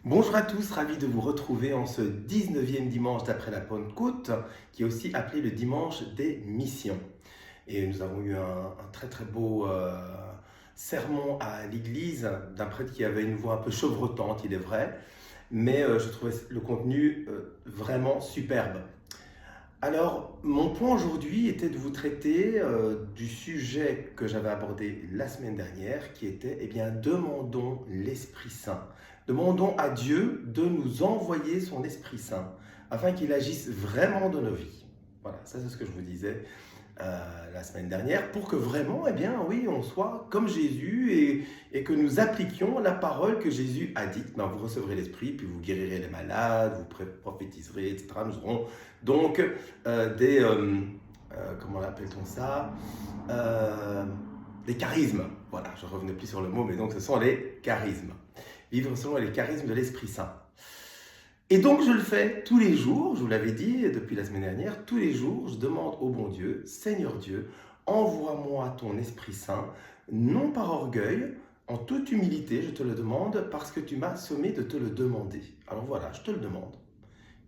Bonjour à tous, ravi de vous retrouver en ce 19e dimanche d'après la Pentecôte, qui est aussi appelé le dimanche des missions. Et nous avons eu un très très beau sermon à l'église d'un prêtre qui avait une voix un peu chevrotante, il est vrai, mais je trouvais le contenu vraiment superbe. Alors, mon point aujourd'hui était de vous traiter du sujet que j'avais abordé la semaine dernière, qui était, demandons l'Esprit Saint. Demandons à Dieu de nous envoyer son Esprit Saint, afin qu'il agisse vraiment dans nos vies. Voilà, ça c'est ce que je vous disais la semaine dernière, pour que vraiment, oui, on soit comme Jésus et que nous appliquions la parole que Jésus a dite. Vous recevrez l'Esprit, puis vous guérirez les malades, vous prophétiserez, etc. Nous aurons donc comment appelle-t-on ça des charismes. Voilà, je ne revenais plus sur le mot, mais donc ce sont les charismes. Vivre selon les charismes de l'Esprit Saint. Et donc je le fais tous les jours, je vous l'avais dit depuis la semaine dernière, tous les jours je demande au bon Dieu, Seigneur Dieu, envoie-moi ton Esprit Saint, non par orgueil, en toute humilité je te le demande parce que tu m'as sommé de te le demander. Alors voilà, je te le demande.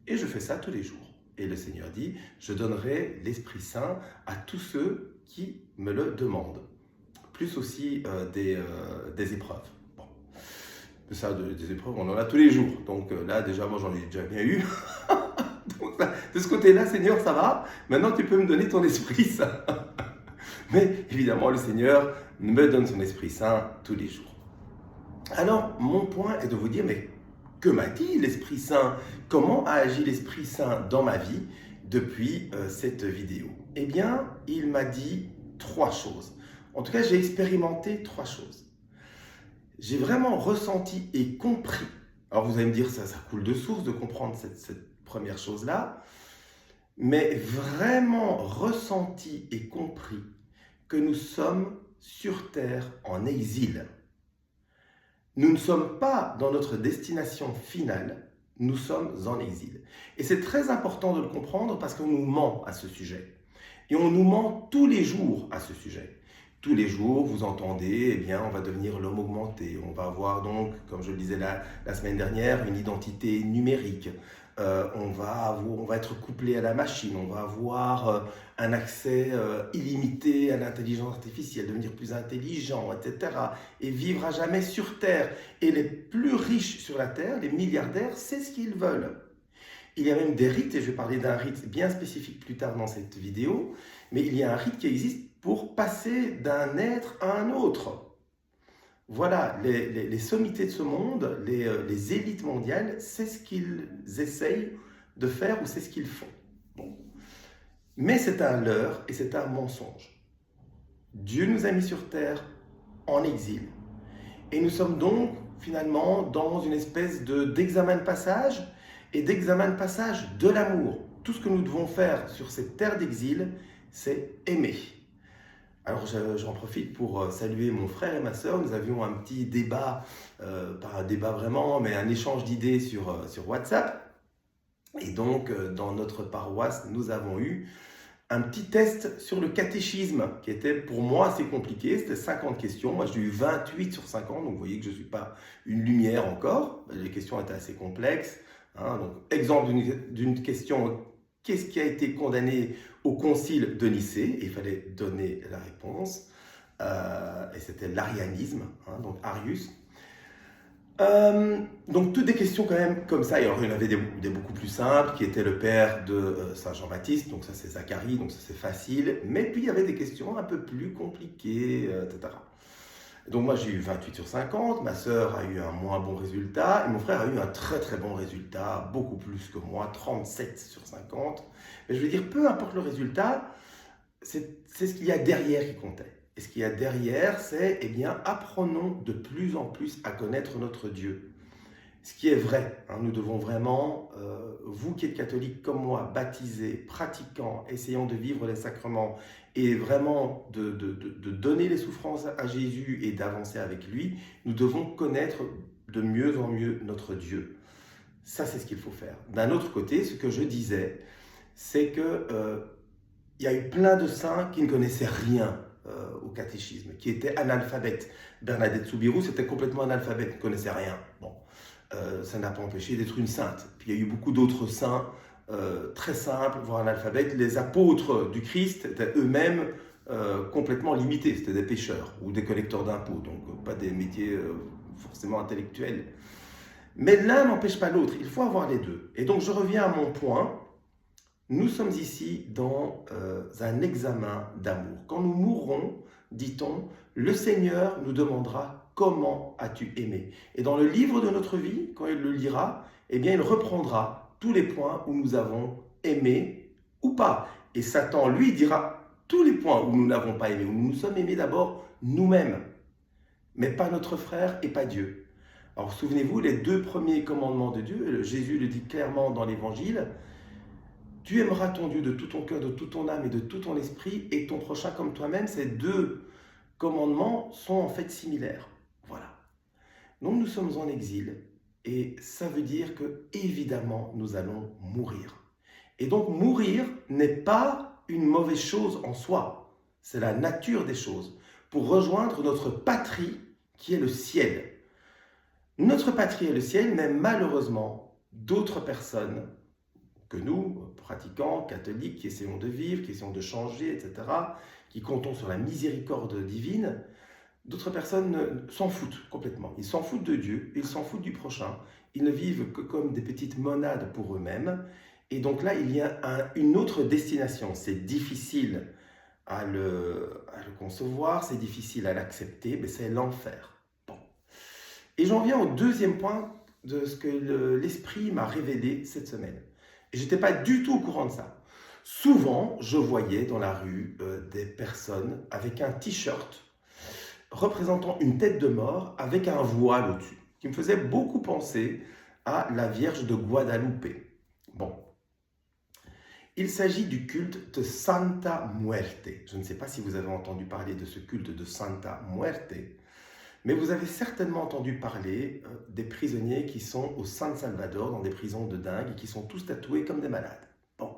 Et je fais ça tous les jours. Et le Seigneur dit, je donnerai l'Esprit Saint à tous ceux qui me le demandent. Plus aussi des épreuves. Ça, des épreuves, on en a tous les jours. Donc là, déjà, moi, j'en ai déjà bien eu. Donc, de ce côté-là, Seigneur, ça va. Maintenant, tu peux me donner ton Esprit Saint. Mais évidemment, le Seigneur me donne son Esprit Saint tous les jours. Alors, mon point est de vous dire, mais que m'a dit l'Esprit Saint? Comment a agi l'Esprit Saint dans ma vie depuis cette vidéo? Eh bien, il m'a dit 3 choses. En tout cas, j'ai expérimenté 3 choses. J'ai vraiment ressenti et compris. Alors vous allez me dire, ça coule de source de comprendre cette première chose-là, mais vraiment ressenti et compris que nous sommes sur terre en exil. Nous ne sommes pas dans notre destination finale, nous sommes en exil. Et c'est très important de le comprendre parce qu'on nous ment à ce sujet. Et on nous ment tous les jours à ce sujet. Tous les jours, vous entendez, on va devenir l'homme augmenté. On va avoir donc, comme je le disais la semaine dernière, une identité numérique. On va être couplé à la machine. On va avoir un accès illimité à l'intelligence artificielle, devenir plus intelligent, etc. Et vivre à jamais sur Terre. Et les plus riches sur la Terre, les milliardaires, c'est ce qu'ils veulent. Il y a même des rites, et je vais parler d'un rite bien spécifique plus tard dans cette vidéo, mais il y a un rite qui existe pour passer d'un être à un autre. Voilà, les sommités de ce monde, les élites mondiales, c'est ce qu'ils essayent de faire ou c'est ce qu'ils font. Bon. Mais c'est un leurre et c'est un mensonge. Dieu nous a mis sur terre en exil. Et nous sommes donc finalement dans une espèce d'examen de passage et d'examen de passage de l'amour. Tout ce que nous devons faire sur cette terre d'exil, c'est aimer. Alors j'en profite pour saluer mon frère et ma sœur. Nous avions un petit débat, pas un débat vraiment, mais un échange d'idées sur WhatsApp. Et donc dans notre paroisse, nous avons eu un petit test sur le catéchisme qui était pour moi assez compliqué. C'était 50 questions. Moi, j'ai eu 28 sur 50, donc vous voyez que je ne suis pas une lumière encore. Les questions étaient assez complexes. Donc, exemple d'une question, qu'est-ce qui a été condamné au concile de Nicée? Il fallait donner la réponse. Et c'était l'arianisme, donc Arius. Donc toutes des questions quand même comme ça. Et alors, il y en avait des beaucoup plus simples, qui était le père de Saint Jean-Baptiste, donc ça c'est Zacharie, donc ça c'est facile. Mais puis il y avait des questions un peu plus compliquées, etc. Donc moi j'ai eu 28 sur 50, ma sœur a eu un moins bon résultat, et mon frère a eu un très très bon résultat, beaucoup plus que moi, 37 sur 50. Mais je veux dire, peu importe le résultat, c'est ce qu'il y a derrière qui comptait. Et ce qu'il y a derrière, c'est, apprenons de plus en plus à connaître notre Dieu. Ce qui est vrai, nous devons vraiment, vous qui êtes catholiques comme moi, baptisés, pratiquants, essayant de vivre les sacrements et vraiment de donner les souffrances à Jésus et d'avancer avec lui, nous devons connaître de mieux en mieux notre Dieu. Ça, c'est ce qu'il faut faire. D'un autre côté, ce que je disais, c'est que il y a eu plein de saints qui ne connaissaient rien au catéchisme, qui étaient analphabètes. Bernadette Soubirous était complètement analphabète, ne connaissait rien. Bon. ça n'a pas empêché d'être une sainte. Puis il y a eu beaucoup d'autres saints très simples, voire analphabètes. Les apôtres du Christ étaient eux-mêmes complètement limités. C'était des pêcheurs ou des collecteurs d'impôts, donc pas des métiers forcément intellectuels. Mais l'un n'empêche pas l'autre, il faut avoir les deux. Et donc je reviens à mon point. Nous sommes ici dans un examen d'amour. Quand nous mourrons, dit-on, le Seigneur nous demandera comment as-tu aimé. Et dans le livre de notre vie, quand il le lira, eh bien il reprendra tous les points où nous avons aimé ou pas. Et Satan, lui, dira tous les points où nous n'avons pas aimé, où nous nous sommes aimés d'abord nous-mêmes, mais pas notre frère et pas Dieu. Alors souvenez-vous, les deux premiers commandements de Dieu, Jésus le dit clairement dans l'Évangile, tu aimeras ton Dieu de tout ton cœur, de toute ton âme et de tout ton esprit, et ton prochain comme toi-même. Ces deux commandements sont en fait similaires. Voilà. Donc nous sommes en exil, et ça veut dire que, évidemment, nous allons mourir. Et donc mourir n'est pas une mauvaise chose en soi. C'est la nature des choses. Pour rejoindre notre patrie, qui est le ciel. Notre patrie est le ciel, mais malheureusement, d'autres personnes que nous, pratiquants, catholiques, qui essayons de vivre, qui essayons de changer, etc., qui comptons sur la miséricorde divine, d'autres personnes s'en foutent complètement. Ils s'en foutent de Dieu, ils s'en foutent du prochain. Ils ne vivent que comme des petites monades pour eux-mêmes. Et donc là, il y a une autre destination. C'est difficile à le concevoir, c'est difficile à l'accepter, mais c'est l'enfer. Bon. Et j'en viens au deuxième point de ce que l'Esprit m'a révélé cette semaine. Et je n'étais pas du tout au courant de ça. Souvent, je voyais dans la rue des personnes avec un t-shirt représentant une tête de mort avec un voile au-dessus, qui me faisait beaucoup penser à la Vierge de Guadalupe. Bon. Il s'agit du culte de Santa Muerte. Je ne sais pas si vous avez entendu parler de ce culte de Santa Muerte, mais vous avez certainement entendu parler des prisonniers qui sont au San Salvador, dans des prisons de dingue, et qui sont tous tatoués comme des malades. Bon.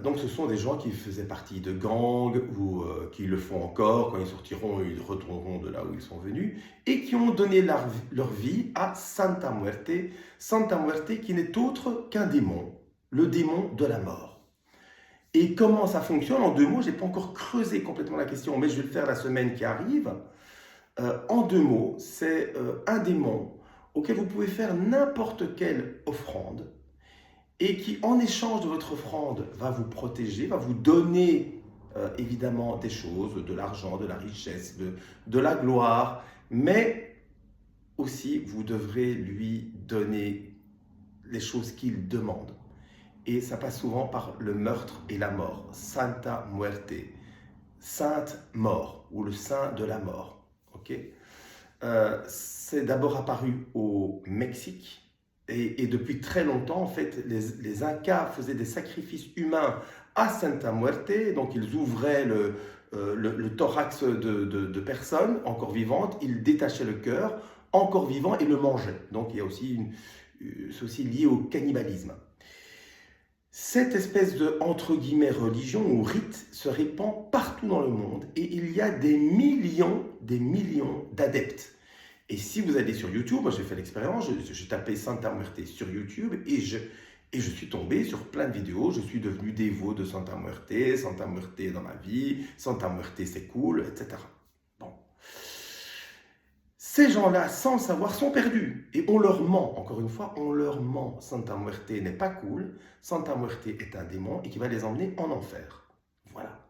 Donc ce sont des gens qui faisaient partie de gangs, ou qui le font encore, quand ils sortiront, ils retourneront de là où ils sont venus, et qui ont donné leur vie à Santa Muerte qui n'est autre qu'un démon, le démon de la mort. Et comment ça fonctionne? En deux mots, je n'ai pas encore creusé complètement la question, mais je vais le faire la semaine qui arrive. En deux mots, c'est un démon auquel vous pouvez faire n'importe quelle offrande et qui, en échange de votre offrande, va vous protéger, va vous donner évidemment des choses, de l'argent, de la richesse, de la gloire, mais aussi vous devrez lui donner les choses qu'il demande. Et ça passe souvent par le meurtre et la mort. Santa Muerte, sainte mort, ou le saint de la mort. Okay. C'est d'abord apparu au Mexique et depuis très longtemps, en fait, les Incas faisaient des sacrifices humains à Santa Muerte, donc ils ouvraient le thorax de personnes encore vivantes, ils détachaient le cœur encore vivant et le mangeaient. Donc il y a aussi c'est aussi lié au cannibalisme. Cette espèce de, entre guillemets, religion ou rite se répand partout dans le monde et il y a des millions d'adeptes. Et si vous allez sur YouTube, moi j'ai fait l'expérience, j'ai tapé Santa Muerte sur YouTube et je suis tombé sur plein de vidéos, je suis devenu dévot de Santa Muerte dans ma vie, Santa Muerte c'est cool, etc. Bon. Ces gens-là, sans le savoir, sont perdus. Et on leur ment, encore une fois, on leur ment. Santa Muerte n'est pas cool. Santa Muerte est un démon et qui va les emmener en enfer. Voilà.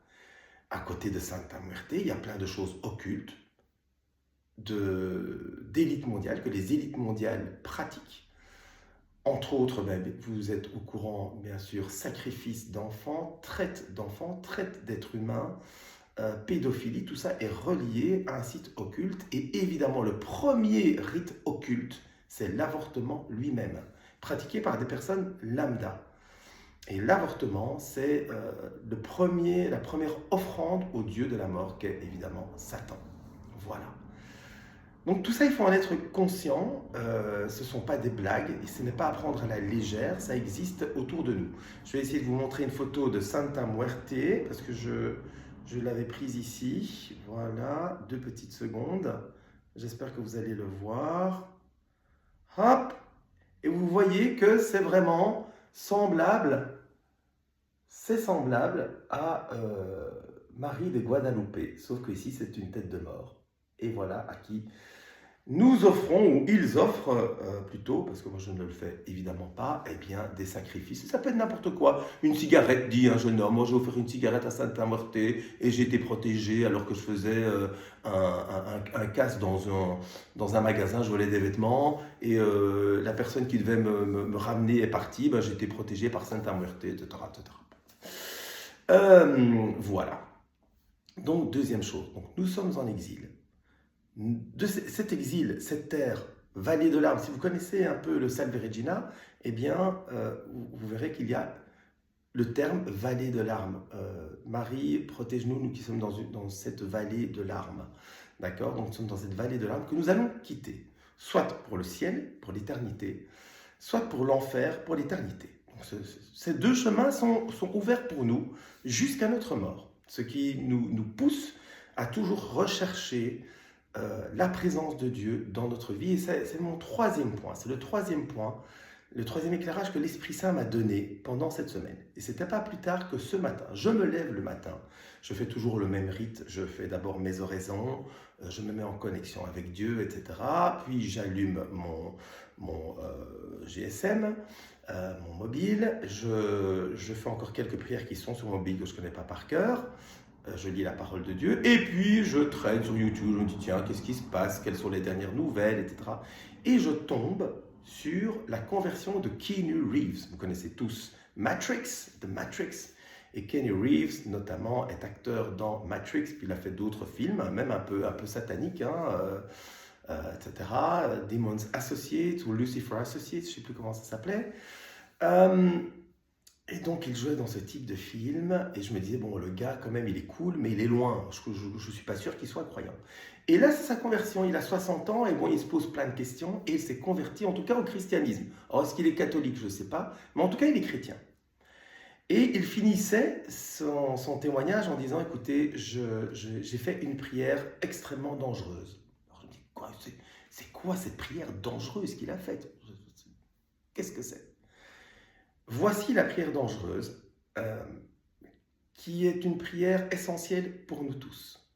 À côté de Santa Muerte, il y a plein de choses occultes d'élite mondiale, que les élites mondiales pratiquent. Entre autres, vous êtes au courant, bien sûr, sacrifice d'enfants, traite d'êtres humains, pédophilie, tout ça est relié à un site occulte. Et évidemment, le premier rite occulte, c'est l'avortement lui-même, pratiqué par des personnes lambda. Et l'avortement, c'est la première offrande au dieu de la mort, qui est évidemment Satan. Voilà. Donc tout ça, il faut en être conscient, ce ne sont pas des blagues, et ce n'est pas à prendre à la légère, ça existe autour de nous. Je vais essayer de vous montrer une photo de Santa Muerte, parce que je l'avais prise ici, voilà, 2 petites secondes, j'espère que vous allez le voir. hop, et vous voyez que c'est vraiment semblable, c'est semblable à Marie de Guadalupe, sauf que ici c'est une tête de mort. Et voilà à qui nous offrons, ou ils offrent plutôt, parce que moi je ne le fais évidemment pas, eh bien des sacrifices. Ça peut être n'importe quoi. Une cigarette, dit un jeune homme. Moi j'ai offert une cigarette à Santa Muerte et j'ai été protégé alors que je faisais un casse dans un magasin, je volais des vêtements et la personne qui devait me ramener est partie, ben, j'ai été protégé par Santa Muerte, etc. etc. Voilà. Donc deuxième chose, donc, nous sommes en exil. De cet exil, cette terre, vallée de larmes, si vous connaissez un peu le Salve Regina, eh bien, vous verrez qu'il y a le terme vallée de larmes. Marie, protège-nous, nous qui sommes dans cette vallée de larmes. D'accord? Donc, nous sommes dans cette vallée de larmes que nous allons quitter, soit pour le ciel, pour l'éternité, soit pour l'enfer, pour l'éternité. Ces deux chemins sont ouverts pour nous jusqu'à notre mort, ce qui nous pousse à toujours rechercher la présence de Dieu dans notre vie. Et c'est mon troisième point. C'est le troisième point, le troisième éclairage que l'Esprit Saint m'a donné pendant cette semaine. Et c'était pas plus tard que ce matin. Je me lève le matin. Je fais toujours le même rite. Je fais d'abord mes oraisons. Je me mets en connexion avec Dieu, etc. Puis j'allume mon GSM, mon mobile. Je fais encore quelques prières qui sont sur mon mobile que je ne connais pas par cœur. Je lis la parole de Dieu, et puis je traîne sur YouTube, je me dis tiens, qu'est-ce qui se passe, quelles sont les dernières nouvelles, etc. Et je tombe sur la conversion de Keanu Reeves. Vous connaissez tous The Matrix. Et Keanu Reeves, notamment, est acteur dans Matrix, puis il a fait d'autres films, même un peu sataniques, etc. Demons Associates ou Lucifer Associates, je ne sais plus comment ça s'appelait. Et donc, il jouait dans ce type de film, et je me disais, bon, le gars, quand même, il est cool, mais il est loin. Je ne suis pas sûr qu'il soit croyant. Et là, c'est sa conversion. Il a 60 ans, et bon, il se pose plein de questions, et il s'est converti, en tout cas, au christianisme. Alors, est-ce qu'il est catholique? Je ne sais pas, mais en tout cas, il est chrétien. Et il finissait son témoignage en disant, écoutez, j'ai fait une prière extrêmement dangereuse. Alors, je me dis, quoi, c'est quoi cette prière dangereuse qu'il a faite? Qu'est-ce que c'est? Voici la prière dangereuse, qui est une prière essentielle pour nous tous.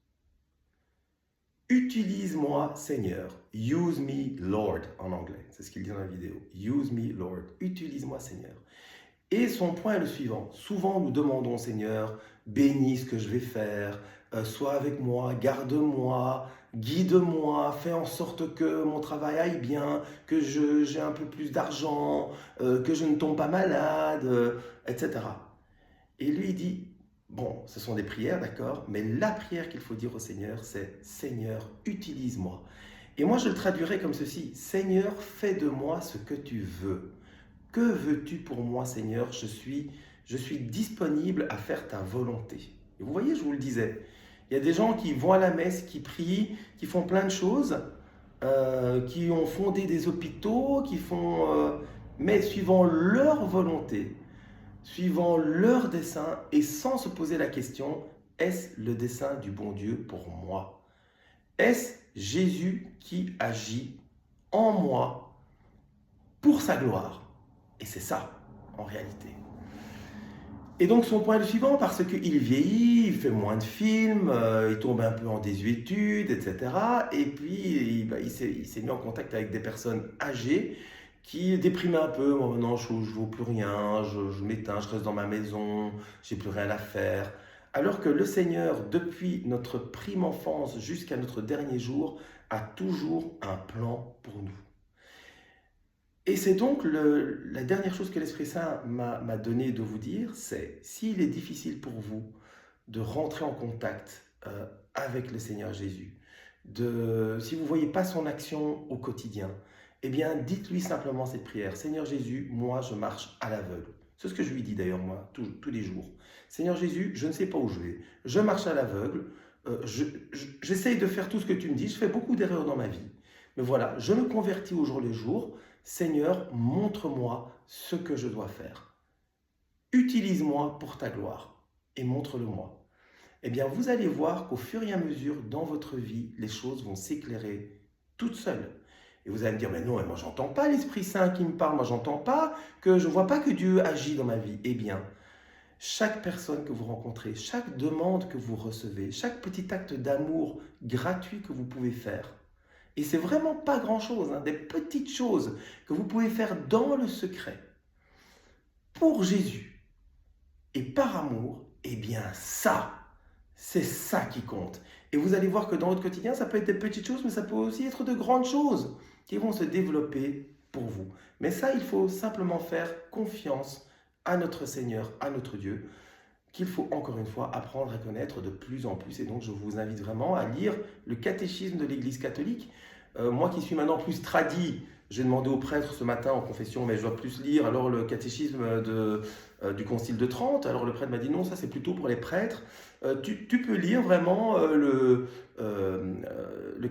Utilise-moi, Seigneur. Use me, Lord, en anglais. C'est ce qu'il dit dans la vidéo. Use me, Lord. Utilise-moi, Seigneur. Et son point est le suivant. Souvent, nous demandons, Seigneur, bénis ce que je vais faire, sois avec moi, garde-moi, guide-moi, fais en sorte que mon travail aille bien, que j'ai un peu plus d'argent, que je ne tombe pas malade, etc. Et lui, il dit, bon, ce sont des prières, d'accord, mais la prière qu'il faut dire au Seigneur, c'est « Seigneur, utilise-moi ». Et moi, je le traduirais comme ceci, « Seigneur, fais de moi ce que tu veux ». Que veux-tu pour moi, Seigneur? Je suis disponible à faire ta volonté. Et vous voyez, je vous le disais, il y a des gens qui vont à la messe, qui prient, qui font plein de choses, qui ont fondé des hôpitaux, mais suivant leur volonté, suivant leur dessein, et sans se poser la question, est-ce le dessein du bon Dieu pour moi? Est-ce Jésus qui agit en moi pour sa gloire? Et c'est ça, en réalité. Et donc son point est le suivant, parce qu'il vieillit, il fait moins de films, il tombe un peu en désuétude, etc. Et puis il s'est mis en contact avec des personnes âgées qui déprimaient un peu. Moi maintenant je ne vaux plus rien, je m'éteins, je reste dans ma maison, j'ai plus rien à faire. Alors que le Seigneur, depuis notre prime enfance jusqu'à notre dernier jour, a toujours un plan pour nous. Et c'est donc la dernière chose que l'Esprit Saint m'a donné de vous dire, c'est s'il est difficile pour vous de rentrer en contact avec le Seigneur Jésus, si vous ne voyez pas son action au quotidien, eh bien dites-lui simplement cette prière. Seigneur Jésus, moi je marche à l'aveugle. C'est ce que je lui dis d'ailleurs moi, tous les jours. Seigneur Jésus, je ne sais pas où je vais, je marche à l'aveugle, j'essaye de faire tout ce que tu me dis, je fais beaucoup d'erreurs dans ma vie. Mais voilà, je me convertis au jour le jour. Seigneur, montre-moi ce que je dois faire. Utilise-moi pour ta gloire et montre-le-moi. Eh bien, vous allez voir qu'au fur et à mesure, dans votre vie, les choses vont s'éclairer toutes seules. Et vous allez me dire, mais non, mais moi j'entends pas l'Esprit Saint qui me parle, moi j'entends pas que je vois pas que Dieu agit dans ma vie. Eh bien, chaque personne que vous rencontrez, chaque demande que vous recevez, chaque petit acte d'amour gratuit que vous pouvez faire, et c'est vraiment pas grand-chose, hein, des petites choses que vous pouvez faire dans le secret, pour Jésus et par amour, eh bien ça, c'est ça qui compte. Et vous allez voir que dans votre quotidien, ça peut être des petites choses, mais ça peut aussi être de grandes choses qui vont se développer pour vous. Mais ça, il faut simplement faire confiance à notre Seigneur, à notre Dieu, qu'il faut encore une fois apprendre à connaître de plus en plus. Et donc, je vous invite vraiment à lire le catéchisme de l'Église catholique. Moi qui suis maintenant plus tradit, j'ai demandé au prêtre ce matin en confession, mais je dois plus lire alors le catéchisme du Concile de Trente. Alors le prêtre m'a dit non, ça c'est plutôt pour les prêtres. Tu peux lire vraiment le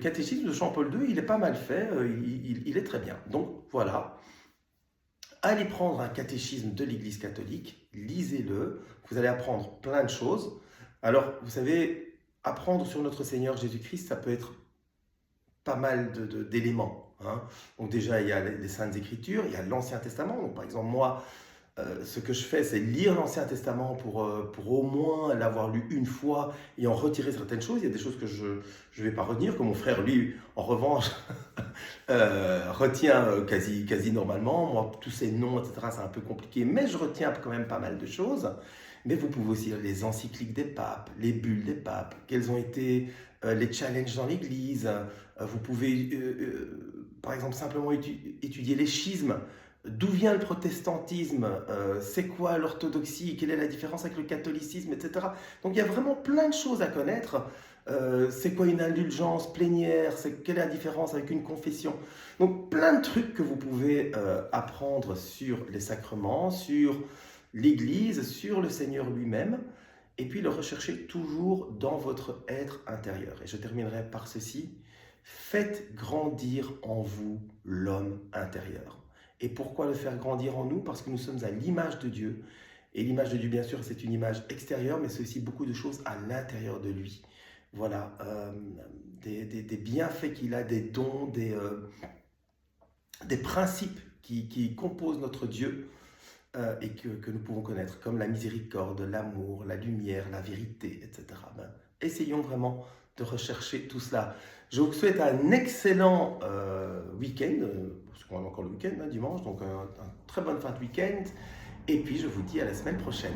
catéchisme de Jean-Paul II, il est pas mal fait, il est très bien. Donc voilà, allez prendre un catéchisme de l'Église catholique, lisez-le, vous allez apprendre plein de choses. Alors, vous savez, apprendre sur notre Seigneur Jésus-Christ, ça peut être pas mal d'éléments. Hein. Donc déjà, il y a les Saintes Écritures, il y a l'Ancien Testament. Donc par exemple, moi, ce que je fais, c'est lire l'Ancien Testament pour au moins l'avoir lu une fois et en retirer certaines choses. Il y a des choses que je ne vais pas retenir, que mon frère, lui, en revanche, retient quasi normalement. Moi, tous ces noms, etc., c'est un peu compliqué, mais je retiens quand même pas mal de choses. Mais vous pouvez aussi lire les encycliques des papes, les bulles des papes, quels ont été les challenges dans l'Église. Vous pouvez, par exemple, simplement étudier les schismes. D'où vient le protestantisme, c'est quoi l'orthodoxie, quelle est la différence avec le catholicisme, etc. Donc il y a vraiment plein de choses à connaître. C'est quoi une indulgence plénière, quelle est la différence avec une confession. Donc plein de trucs que vous pouvez apprendre sur les sacrements, sur l'Église, sur le Seigneur lui-même, et puis le rechercher toujours dans votre être intérieur. Et je terminerai par ceci, faites grandir en vous l'homme intérieur. Et pourquoi le faire grandir en nous? Parce que nous sommes à l'image de Dieu. Et l'image de Dieu, bien sûr, c'est une image extérieure, mais c'est aussi beaucoup de choses à l'intérieur de lui. Voilà, des bienfaits qu'il a, des dons, des principes qui composent notre Dieu et que nous pouvons connaître, comme la miséricorde, l'amour, la lumière, la vérité, etc. Essayons vraiment de rechercher tout cela. Je vous souhaite un excellent week-end, parce qu'on a encore le week-end, dimanche, donc une très bonne fin de week-end. Et puis je vous dis à la semaine prochaine.